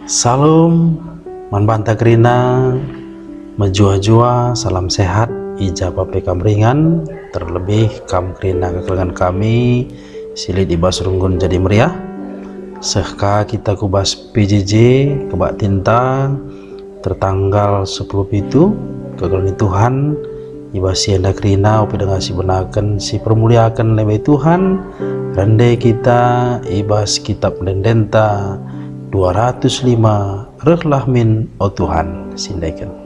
Salam manbanta kerina menjua-jua, salam sehat, ijabah pekam ringan, terlebih kam kerina kekelangan kami silit ibas runggun jadi meriah. Sehka kita kubas PJJ kebak tinta tertanggal 10 itu kekelangan Tuhan ibas sienda kerina upi dengan si benakan si permuliakan lebih Tuhan rende kita ibas kitab Dendenta 205 Rehlah min o Tuhan sindaikan.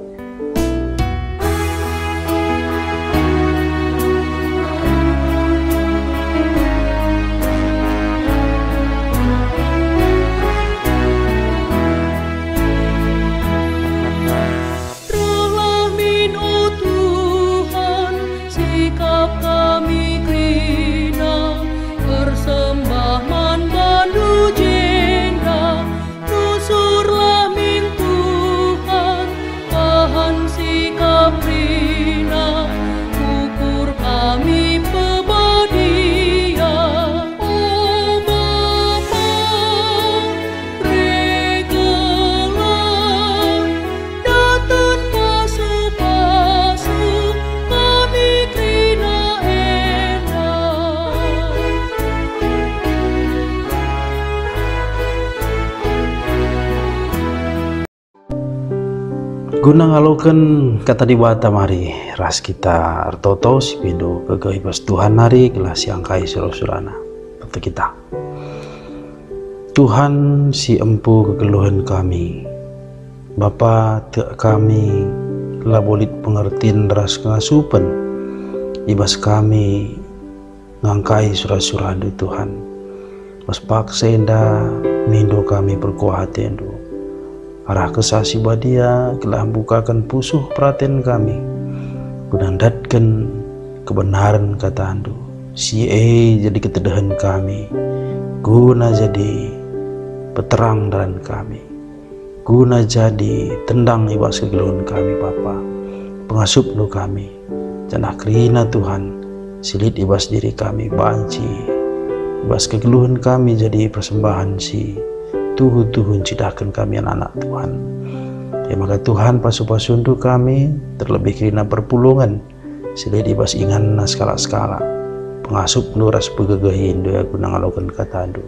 Guna ngalokan kata dibata mari ras kita artoto si pindo kegaibas Tuhan hari gelas yang kai surah-surana kata kita Tuhan si empu kegeluhan kami Bapa tiak kami labolit pengertian ras ngasupen ibas kami ngangkai surah-surah Tuhan pas paksa indah mindo kami berkuat endo arah kesasi badia telah bukakan pusuh perhatian kami kunandatkan kebenaran kata andu si jadi ketedahan kami guna jadi peterang dan kami guna jadi tendang ibas kegeluhan kami Bapa pengasup nu kami janah kerina Tuhan silit ibas diri kami banci ibas kegeluhan kami jadi persembahan si Tuhan cidahkan kami anak Tuhan. Ya maka Tuhan pasu-pasundu kami terlebih kerina perpulungan silit ibas ingan skala-skala pengasup nuras pegegahin doa guna ngalokan kata adu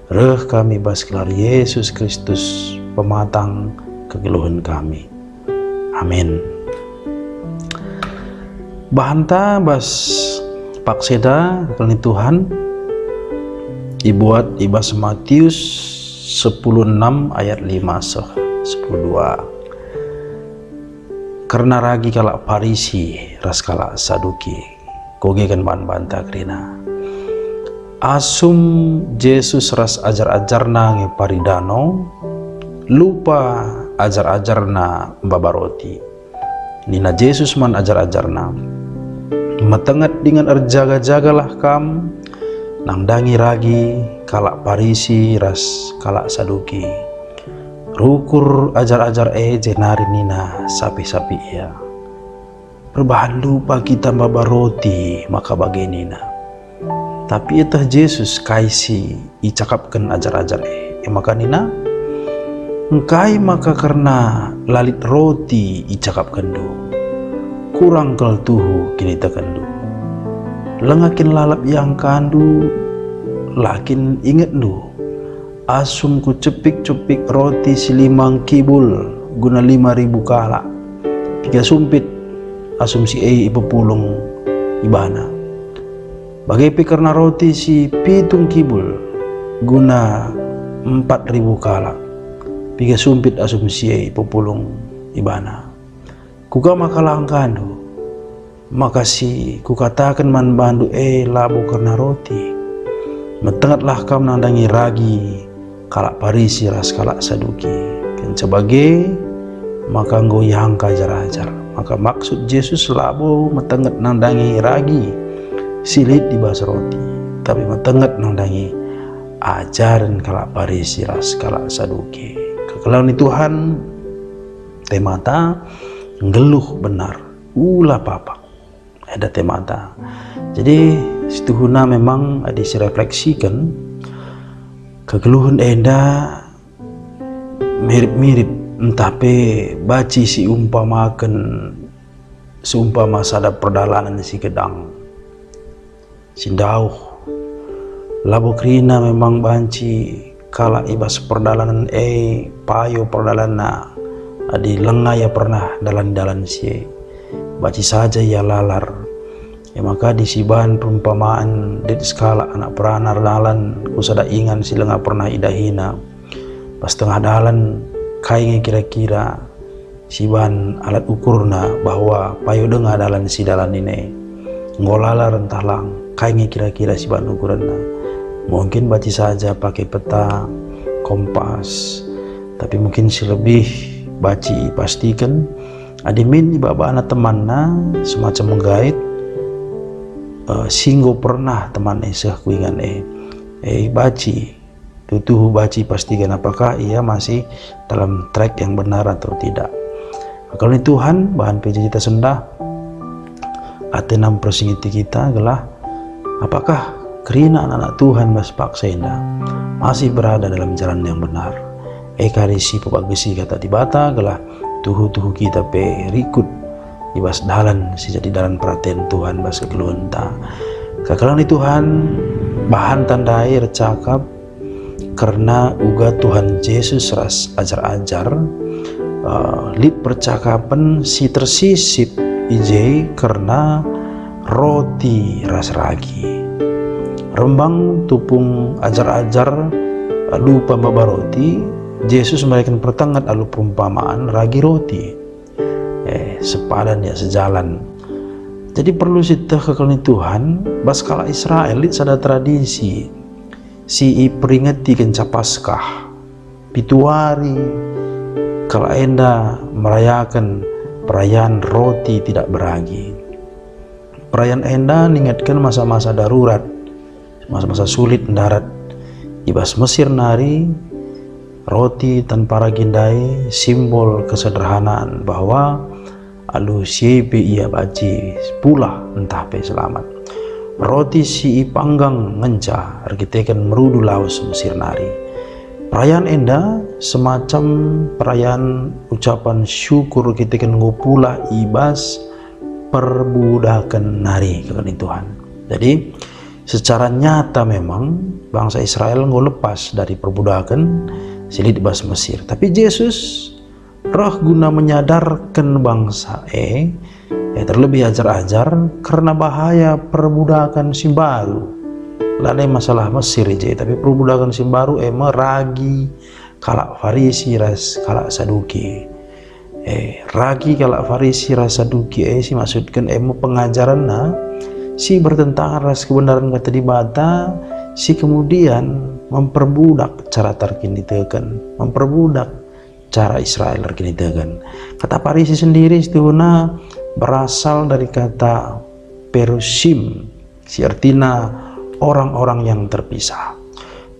reh kami bas kelar Yesus Kristus pematang kegeluhan kami. Amin. Bahanta bas pakseda kekelan Tuhan dibuat ibas Matius 10:6 ayat 5 10:2 karena ragi kalak Parisi ras kalak Saduki koge kan bantah kerina asum Yesus ras ajar-ajarna nge paridano lupa ajar-ajarna babaroti nina Yesus man ajar-ajarna metengat dengan erjaga-jagalah kam nang dangi ragi kalak Parisi ras kalak Saduki rukur ajar-ajar jenari nina sapi-sapi ya perbahan lupa kita mbaba roti maka bagi nina tapi itah Yesus kaisi icakapkan ajar-ajar maka nina engkai maka karena lalit roti icakapkan du kurang kel tuhu kini tekendu lengakin lalap yang kandu lakin inget du asum ku cepik-cepik roti silimang kibul guna 5.000 kalak 3 sumpit asum si ibu pulung ibana bagai karena roti si pitung kibul guna 4.000 kalak 3 sumpit asum si ibu pulung ibana kuka makalang kandu makasih kukatakan man bandu labu karena roti metengatlah kam nandangi ragi kalak Parisi ras kalak Saduki kan sebagai maka goyang kajar-ajar maka maksud Yesus labu metengat nandangi ragi silit di bas roti tapi metengat nandangi ajaran kalak Parisi ras kalak Saduki kekelan Tuhan temata ngeluh benar ulah papak ada temata jadi situhuna memang disirefleksikan kegeluhan enda mirip-mirip entah pe baci si seumpama sada perdalanan si gedang sindauh labo krina memang banci kala ibas perdalanan payo perdalanan adi lengah ya pernah dalan-dalan si baci saja ya lalar ya maka di siban perumpamaan di skala anak peranar dalan kusada ingan si lengah pernah idahina pas tengah dalan kainge kira-kira siban alat ukurna bahwa payo dengar dalan si dalan ini ngolalar entahlang kainge kira-kira siban ukuranna mungkin baci saja pakai peta kompas tapi mungkin si lebih baci pastikan adimin iba anak temanna semacam menggait singgo pernah teman seh kuingan baci tutuh baci pastikan apakah ia masih dalam track yang benar atau tidak. Kalau ini Tuhan bahan PJ kita sendah atenam persingiti kita adalah apakah kerina anak-anak Tuhan mas paksa indah masih berada dalam jalan yang benar. Karisi pepagesi kata tibata adalah tuhu kita pe rikut ibas dalan si jadi dalan perhatian Tuhan bas kekeluhanta. Kalau ini Tuhan bahan tandai recakap karena uga Tuhan Yesus ras ajar-ajar lip percakapan si tersisip ije karena roti ras ragi rembang tupung ajar-ajar lupa baba roti Yesus memberikan pertengat alu perumpamaan ragi roti sepadan ya sejalan jadi perlu kita kekalni Tuhan baskala Israel ada tradisi si peringati kenca Paskah pituari kalau enda merayakan perayaan roti tidak beragi perayaan enda mengingatkan masa-masa darurat masa-masa sulit mendarat ibas Mesir nari roti tanpa ragindai simbol kesederhanaan bahwa alu siepe ia baci pula entah pe selamat roti si panggang ngenca argitekan merudu laos Mesir nari perayaan enda semacam perayaan ucapan syukur kita kan ngupula ibas perbudakan nari kekan Tuhan jadi secara nyata memang bangsa Israel lepas dari perbudakan silit ibas Mesir tapi Yesus roh guna menyadarkan bangsa terlebih ajar-ajar karena bahaya perbudakan si baru lain masalah Mesir aja tapi perbudakan si baru meragi kalak Farisi ras kalak Saduki ragi kalak Farisi ras Saduki si maksudkan pengajaran si bertentangan ras kebenaran kata dibata si kemudian memperbudak cara terkini tekan memperbudak cara Israel terkini tekan kata Farisi sendiri istuna berasal dari kata perusim si artinya orang-orang yang terpisah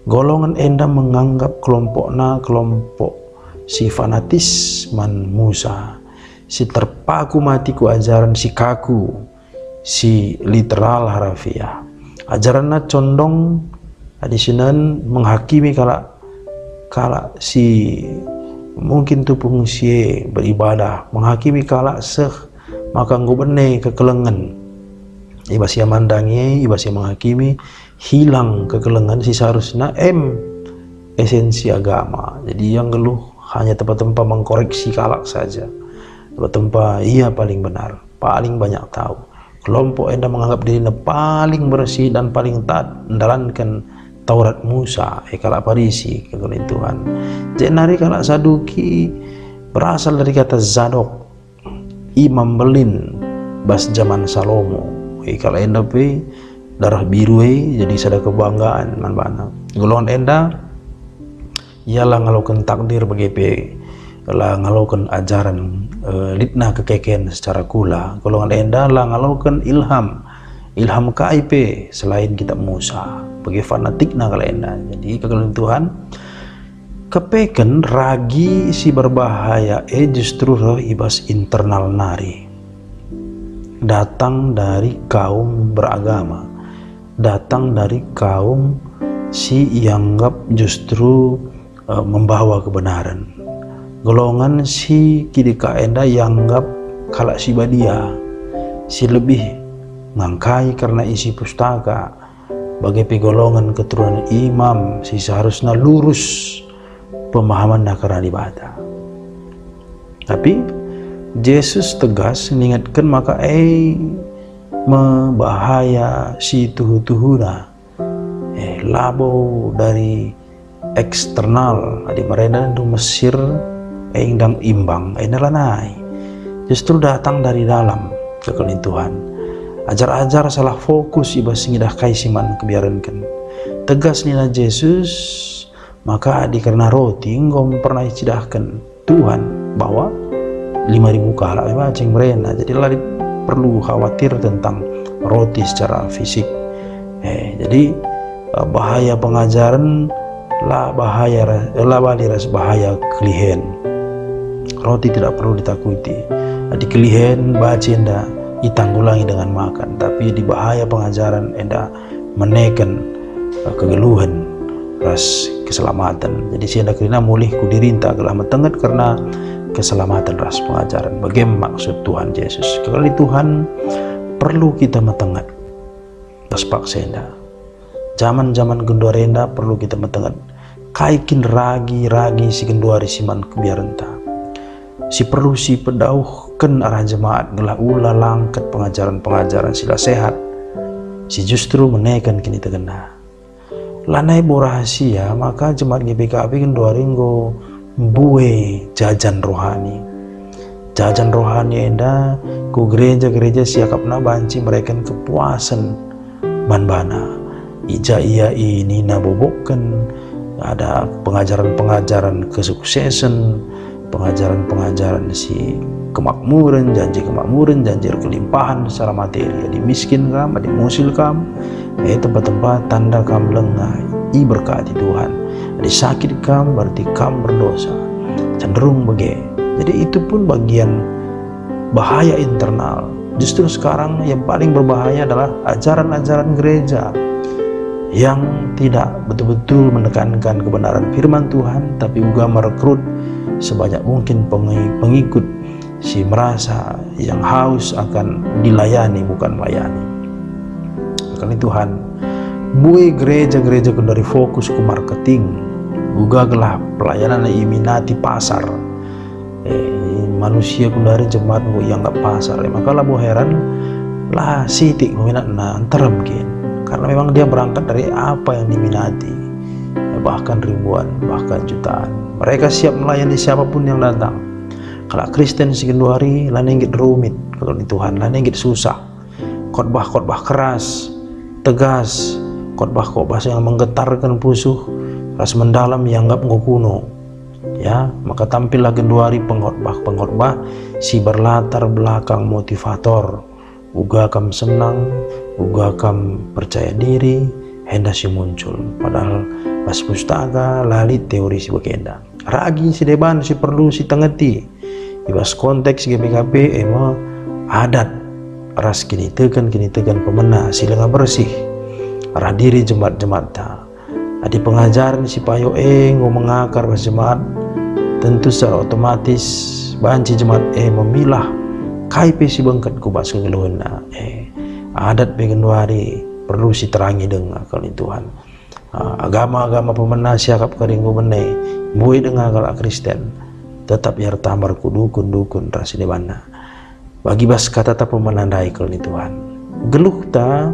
golongan enda menganggap kelompok si fanatisman Musa si terpaku mati ku ajaran si kaku si literal harafiah ajarannya condong adisinan menghakimi kala si mungkin tupung si beribadah menghakimi kala maka ngubene kekelengan ibas yang mandangi ibas yang menghakimi hilang kekelengan si seharusnya esensi agama jadi yang geluh hanya tempat-tempat mengkoreksi kalak saja tempat-tempat ia paling benar paling banyak tahu kelompok enda menganggap dirinya paling bersih dan paling taat menjalankan Taurat Musa kalak Farisi kekalin Tuhan jenari kalak Saduki berasal dari kata Zadok imam belin bas zaman Salomo kalau enda pe darah biru jadi sada kebanggaan manbana golongan enda ialah ngalakukan takdir bagi pe lah ngalakukan ajaran litna kekeken secara kula golongan enda lah ngalakukan ilham KIP selain kitab Musa bagi fanatikna kalau enda jadi kekalin Tuhan kepeken ragi si berbahaya justru roh ibas internal nari datang dari kaum beragama datang dari kaum si yang anggap justru membawa kebenaran golongan si kidika enda yang anggap kalak si badia si lebih ngangkai karena isi pustaka bagi golongan keturunan imam si seharusnya lurus pemahaman karena ibadah. Tapi Yesus tegas mengingatkan maka membahaya si tuhu-tuhuna labo dari eksternal di mereka itu Mesir dang imbang nalanai justru datang dari dalam kekelin Tuhan. Ajar-ajar salah fokus iba singidah kai siman kebiarankan tegas nina Yesus maka karena roti ngom pernah cidahkan Tuhan bahwa 5.000 kala ceng merena jadi lari perlu khawatir tentang roti secara fisik. Jadi bahaya pengajaran lah baliras bahaya kelihen. Roti tidak perlu ditakuti. Di kelihen baca enda ditanggulangi dengan makan, tapi di bahaya pengajaran enda menekan kegeluhan ras keselamatan. Jadi si enda kerina mulih kudirinta gelah metenget karena keselamatan ras pengajaran. Bagaimana maksud Tuhan Yesus? Kali Tuhan perlu kita metenget. Tas paksenda. Zaman-zaman gendorenda perlu kita metenget. Kaikin ragi si genduari siman kebiarenta. Si perlu si pedauhkan arah jemaat gelah ula langkat pengajaran-pengajaran sila sehat. Si justru menekan kini tegena. Lanai rahasia maka jemaat GPKB genduari nggo buwe jajan rohani. Jajan rohani enda ku gereja-gereja siakapna banci mereka kepuasan banbana. Ija iya ini nabobokkan ada pengajaran-pengajaran kesuksesan, pengajaran-pengajaran si kemakmuran, janji kelimpahan secara materi. Di miskin kam, di musil kam, tempat-tempat tanda kam lengah, berkati Tuhan. Di sakit kam berarti kam berdosa, cenderung begitu. Jadi itu pun bagian bahaya internal. Justru sekarang yang paling berbahaya adalah ajaran-ajaran gereja yang tidak betul-betul menekankan kebenaran firman Tuhan, tapi juga merekrut sebanyak mungkin pengikut si merasa yang haus akan dilayani bukan melayani. Karena Tuhan buai gereja-gereja dari fokus ke marketing juga gelah pelayanan iminati pasar manusia dari jemaat yang nggak pasar maka lah heran lah sitik meminat antara mungkin karena memang dia berangkat dari apa yang diminati, bahkan ribuan, bahkan jutaan. Mereka siap melayani siapapun yang datang. Kalau Kristen sekian hari, lanengit rumit, kalau di Tuhan, lanengit susah. Khotbah-khotbah keras, tegas, khotbah-khotbah yang menggetarkan pusuh, ras mendalam yang anggap kuno. Ya, maka tampillah genduari pengkhotbah si berlatar belakang motivator. Uga kam senang, uga kam percaya diri, hendak si muncul. Padahal pas pustaka lalit teori si bagenda. Ragi si deban si perlu si tengeti. Ibas konteks GPKP adat ras kini tekan pemena si lenga bersih. Arah diri jemaat-jemaat ta. Adi pengajaran si payo mengakar pas jemaat. Tentu secara otomatis banci jemaat memilah kai si bengket kubas kegeluhna adat begenwari perlu si terangi dengan kalau Tuhan agama-agama pemena siakap karinggu benai buai dengan kalau Kristen tetap biar tamar dukun rasi debana bagi bas kata tak pemenandai kalau Tuhan geluh ta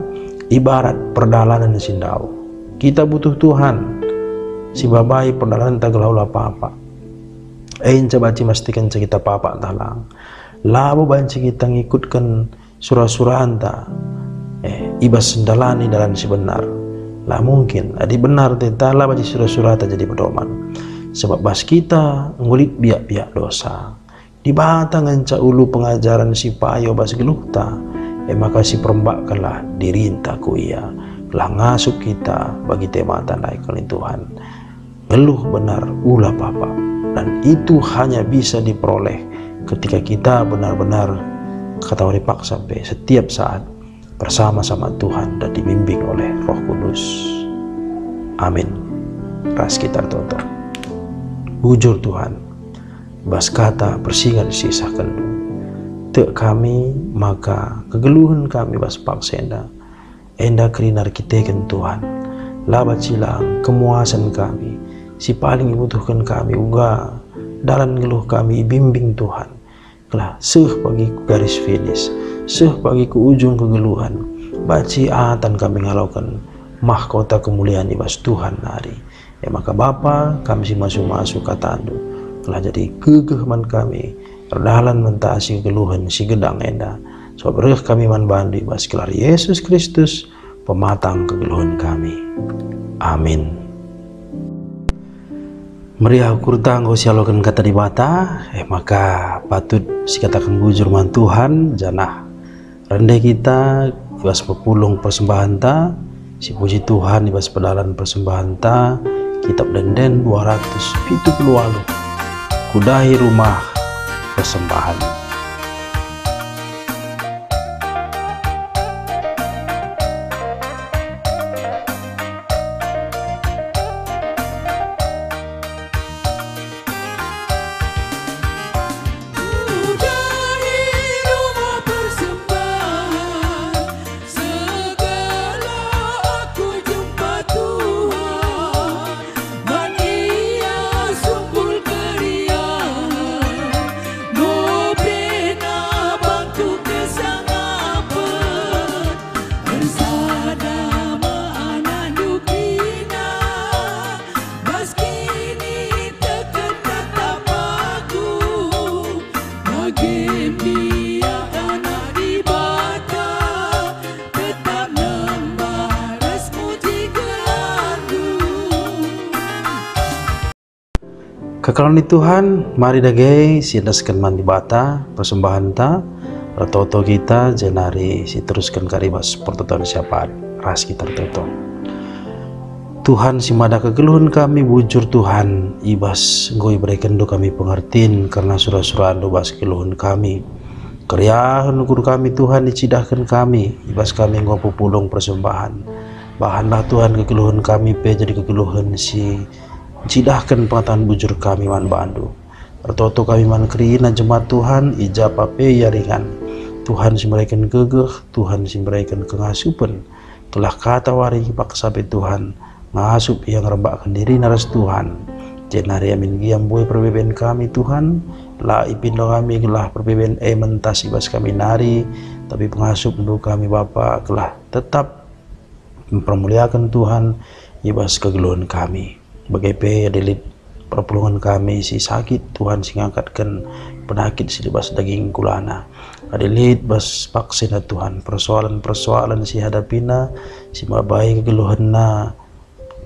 ibarat perdalanan sindau kita butuh Tuhan si babai perdalanan tak gelau apa-apa coba mastikan kita papa talang labo banci kita ngikutkan surah-surah anta ibas sendalani dalam si benar lah mungkin adi benar tetala baca surah-surah tak jadi pedoman sebab bas kita ngulit biak-biak dosa di batang nganca ulu pengajaran si payo bas geluhta maka si perembakkanlah dirintaku ia lah ngasup kita bagi tema tandai kali Tuhan ngeluh benar ulah papa dan itu hanya bisa diperoleh ketika kita benar-benar kata Pak sampai setiap saat bersama-sama Tuhan dan dibimbing oleh Roh Kudus. Amin. Ras kita tutup. Bujur Tuhan, bas kata persingat sisahkan du te kami maka kegeluhan kami bas paksa enda kerinar kiteken Tuhan labat silang kemuasan kami si paling dibutuhkan kami uga dalam ngeluh kami bimbing Tuhan kelah seh pagi ku garis finish seh pagi ku ujung kegeluhan baci atan kami ngalaukan mahkota kemuliaan ibas Tuhan hari maka Bapa kami si masuk katandu telah jadi kegeman kami perdalan mentasi keluhan si gedang enda sebab reh kami man bandu ibas kelar Yesus Kristus pematang kegeluhan kami. Amin. Meriah ukur tanggo sialokan kata di bata maka patut si katakan bujur man Tuhan janah rendah kita ibas pepulung persembahan ta si puji Tuhan ibas pedalan persembahan ta kitab Denden 270 kudahi rumah persembahan. Kekalan di Tuhan, mari dagay sinaskan man di bata persembahan ta ratoto kita jenari si teruskan karibas pertotoan siapa ras kita ratoto Tuhan si mada kegeluhan kami bujur Tuhan ibas ngoi berikan do kami pengertiin karena surah-surah do bas keluhan kami keryahan guru kami Tuhan dicidahkan kami ibas kami ngopo pulung persembahan bahanlah Tuhan kegeluhan kami pe jadi kegeluhan si cidahkan pengetahuan bujur kami man bandu ratoto kami man kerina jemaat Tuhan ijabah pe yaringan Tuhan si meraikan gegeh Tuhan si meraikan kengasupan telah kata wari paksa pe Tuhan ngasup yang rebakkan diri naras Tuhan jenari amin giam boy perbeben kami Tuhan la ipindo kami kelah perbeben mentas ibas kami nari tapi pengasup do kami Bapa kelah tetap mempermuliakan Tuhan ibas kegeluhan kami bagai adilit perpulungan kami si sakit Tuhan si ngangkatkan penyakit si libas daging kulana adilit bas vaksina Tuhan persoalan si hadapina si mabai kegeluhanna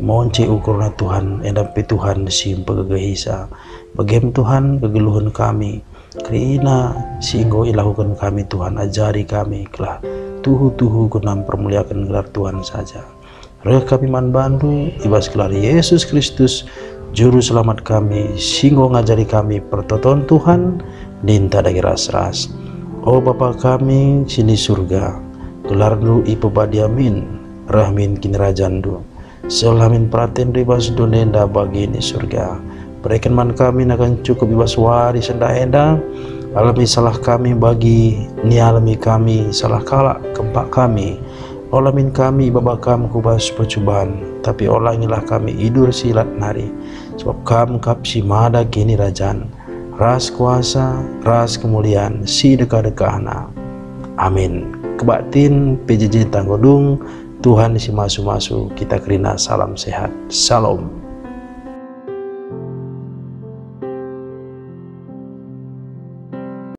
monce ukurna Tuhan endapi Tuhan si pegagahisa bagem Tuhan kegeluhan kami kerina si inggo ilahukan kami Tuhan ajari kami kelah tuhu kunam permuliakan gelar Tuhan saja reh kami man bandu ibas gelar Yesus Kristus juru selamat kami singgo ngajari kami pertoton Tuhan dinta dagi ras-ras oh Bapa kami sini surga gelar du ipebadiamin rahmin kinerajandu selamin praten ibas donenda bagi ini surga berikan man kami akan cukup ibas waris enda alami salah kami bagi nialami kami salah kalak kempak kami olamin kami babakam kubas percobaan tapi olangilah kami idur silat nari sebab kam kapsi mada kini rajan ras kuasa ras kemuliaan si deka-dekahna amin kebatin PJJ Tanggodung Tuhan si masu-masu kita kerina salam sehat shalom.